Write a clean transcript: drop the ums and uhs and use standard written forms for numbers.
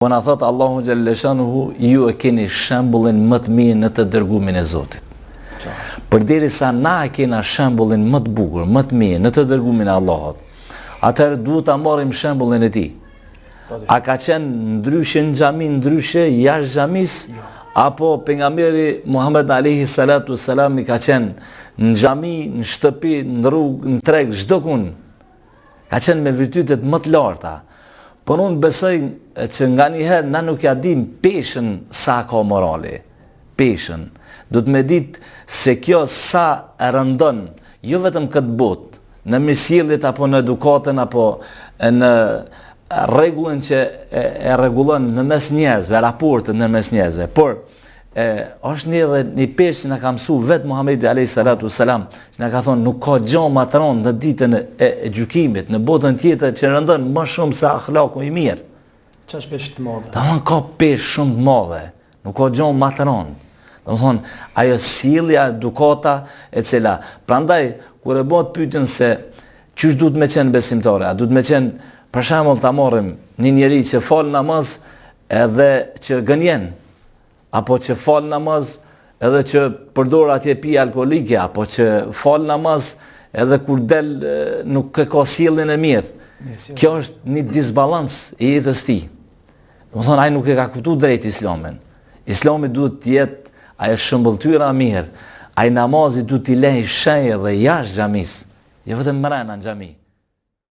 Po na thot Allahu xhallashanuhu, ju e keni shembullin më të mirë në të dërgumin e Zotit. Përderisa na e kena shembullin më të bukur, më të mirë në të dërgumin e Allahut, atëherë duhet ta marrim shembullin e tij. A ka qenë ndryshe në xhami, ndryshe jashtë xhamis, apo pejgamberi Muhammed alayhi salatu wassalam i ka qenë në xhami, në shtëpi, në rrugë, në treg, çdo kund. Ka qenë me virtytet më të larta. Por unë besoj që nga njëherë na nuk ja dim peshën sa ka morali. Peshën. Do të me ditë se kjo sa e rëndon, jo vetëm këtë botë, në mirësjelljet apo në edukatën apo në rregullin që e rregullon në mes njerëzve, raportet në mes njerëzve. Por është një peshë që na ka mësuar vetë Muhamedi alayhi salatu wassalam, që na ka thonë nuk ka gjë më të rëndë në ditën e gjykimit, në botën tjetër që rëndon më shumë se akhlaku i mirë. Ç'është peshë të madhe? Domthon ka peshë shumë të madhe, nuk ka gjë më të rëndë. Domthon ajo sjellja, edukata e cila. Prandaj kur e bëhet pyetjen se çish duhet me qenë besimtare, a duhet me qenë për shembull ta marrim një njerëz që fal namaz edhe që gënjen, apo që fal namaz edhe që përdor atje pije alkoolike, apo që fal namaz edhe kur del nuk ka sjelljen e mirë. Kjo është një disbalans i jetës tij. Domethënë ai nuk e ka kuptuar drejt Islamin. Islami duhet të jetë ajo shëmbëltyra mirë. Ai namazi duhet t'i lejë shenjë dhe jashtë xhamis, jo vetëm brenda në xhami.